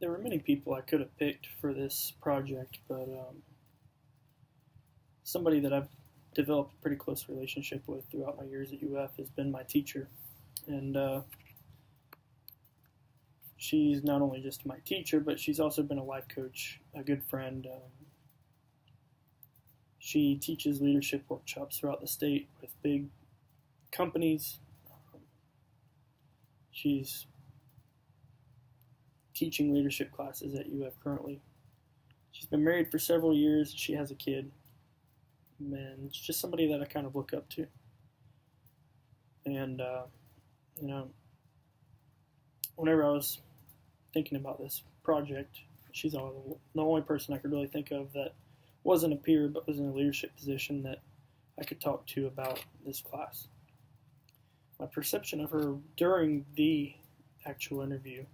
There were many people I could have picked for this project, but somebody that I've developed a pretty close relationship with throughout my years at UF has been my teacher. And she's not only just my teacher, but she's also been a life coach, a good friend. She teaches leadership workshops throughout the state with big companies. She's teaching leadership classes at UF currently. She's been married for several years. She has a kid. And it's just somebody that I kind of look up to. And, whenever I was thinking about this project, she's the only person I could really think of that wasn't a peer but was in a leadership position that I could talk to about this class. My perception of her during the actual interview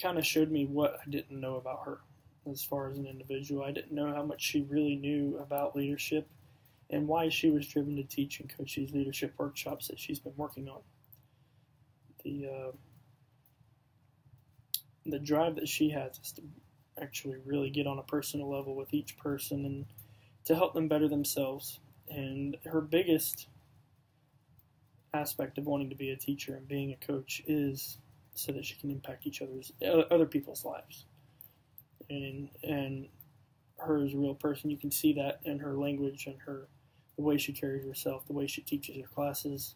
kind of showed me what I didn't know about her as far as an individual. I didn't know how much she really knew about leadership and why she was driven to teach and coach these leadership workshops that she's been working on. The drive that she has is to actually really get on a personal level with each person and to help them better themselves. And her biggest aspect of wanting to be a teacher and being a coach is so that she can impact other people's lives. And her as a real person, you can see that in her language and the way she carries herself, the way she teaches her classes,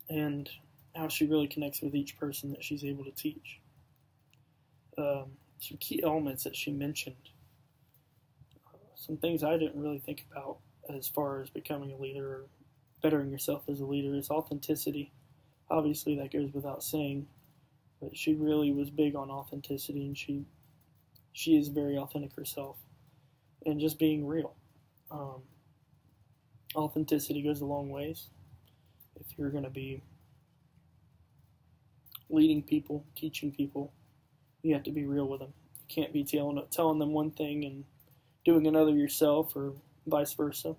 and how she really connects with each person that she's able to teach. Some key elements that she mentioned, some things I didn't really think about as far as becoming a leader or bettering yourself as a leader, is authenticity. Obviously, that goes without saying, but she really was big on authenticity, and she is very authentic herself, and just being real. Authenticity goes a long ways. If you're going to be leading people, teaching people, you have to be real with them. You can't be telling them one thing and doing another yourself, or vice versa.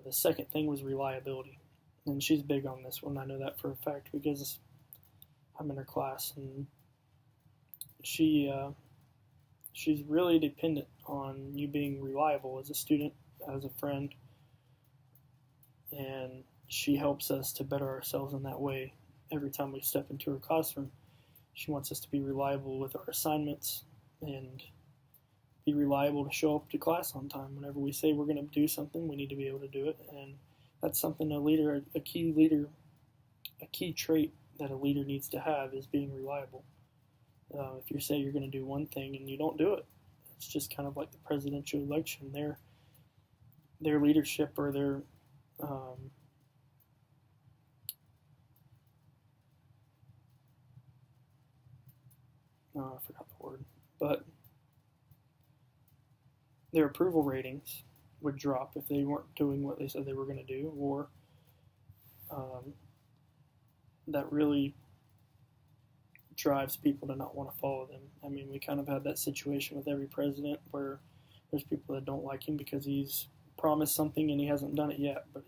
The second thing was reliability, and she's big on this one. I know that for a fact because I'm in her class, and she's really dependent on you being reliable as a student, as a friend, and she helps us to better ourselves in that way every time we step into her classroom. She wants us to be reliable with our assignments and be reliable to show up to class on time. Whenever we say we're going to do something, we need to be able to do it, and that's something a key trait that a leader needs to have is being reliable. If you say you're going to do one thing and you don't do it, it's just kind of like the presidential election. Their leadership or their I forgot the word, but their approval ratings would drop if they weren't doing what they said they were going to do, or that really drives people to not want to follow them. I mean, we kind of had that situation with every president where there's people that don't like him because he's promised something and he hasn't done it yet, but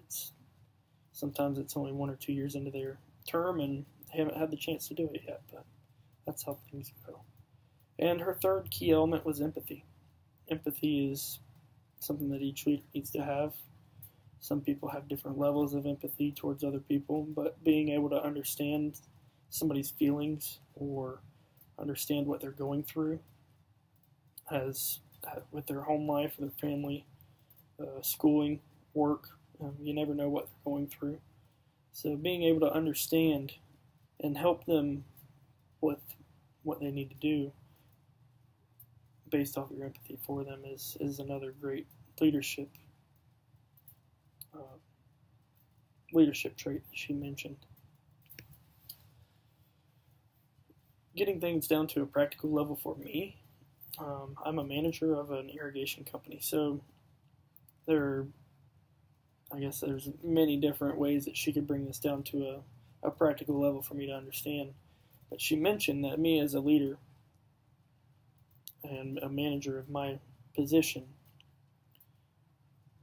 sometimes it's only 1 or 2 years into their term and they haven't had the chance to do it yet, but that's how things go. And her third key element was empathy. Empathy is something that each leader needs to have. Some people have different levels of empathy towards other people, but being able to understand somebody's feelings or understand what they're going through with their home life, their family, schooling, work, you never know what they're going through. So being able to understand and help them with what they need to do based off your empathy for them is another great leadership trait that she mentioned. Getting things down to a practical level for me, I'm a manager of an irrigation company, so there's many different ways that she could bring this down to a practical level for me to understand. But she mentioned that me as a leader and a manager of my position,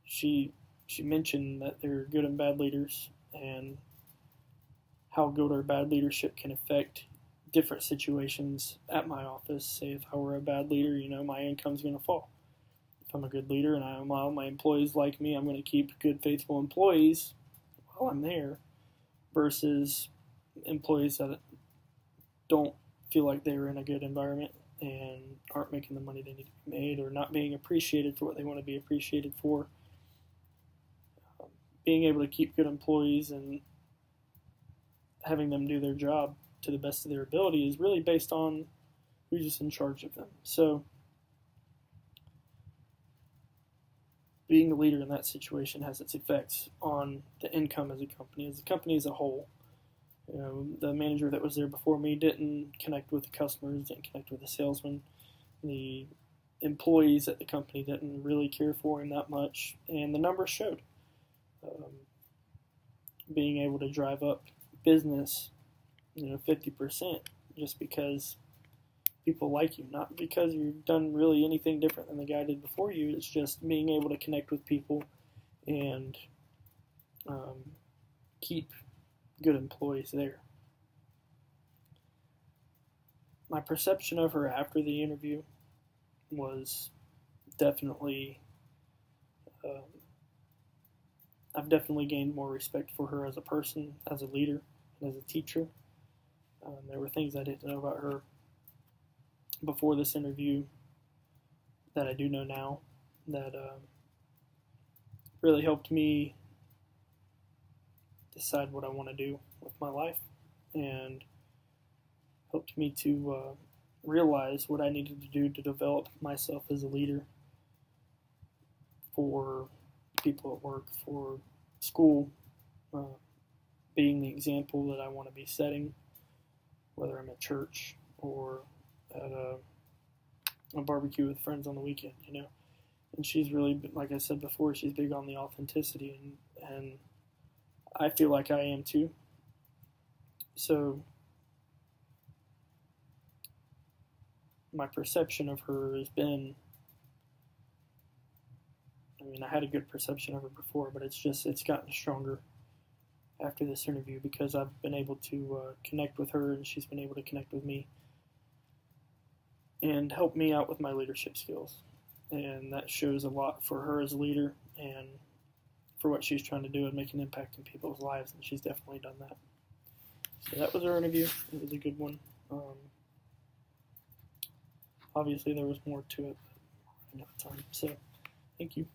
she mentioned that there are good and bad leaders, and how good or bad leadership can affect different situations at my office. Say if I were a bad leader, my income's going to fall. If I'm a good leader and my employees like me, I'm going to keep good, faithful employees while I'm there, versus employees that don't feel like they're in a good environment and aren't making the money they need to be made, or not being appreciated for what they want to be appreciated for. Being able to keep good employees and having them do their job to the best of their ability is really based on who's in charge of them. So being a leader in that situation has its effects on the income as a company as a whole. The manager that was there before me didn't connect with the customers, didn't connect with the salesmen. The employees at the company didn't really care for him that much, and the numbers showed. Being able to drive up business, 50%, just because people like you, not because you've done really anything different than the guy did before you. It's just being able to connect with people and keep good employees there. My perception of her after the interview was definitely, I've definitely gained more respect for her as a person, as a leader, and as a teacher. There were things I didn't know about her before this interview that I do know now that really helped me decide what I want to do with my life, and helped me to realize what I needed to do to develop myself as a leader for people at work, for school, being the example that I want to be setting, whether I'm at church or at a barbecue with friends on the weekend, And she's really, like I said before, she's big on the authenticity, and I feel like I am too. So my perception of her has been, I had a good perception of her before, but it's gotten stronger after this interview, because I've been able to connect with her, and she's been able to connect with me and help me out with my leadership skills. And that shows a lot for her as a leader and for what she's trying to do and make an impact in people's lives, and she's definitely done that. So that was our interview. It was a good one. Obviously, there was more to it, but I'm running out of time. So, thank you.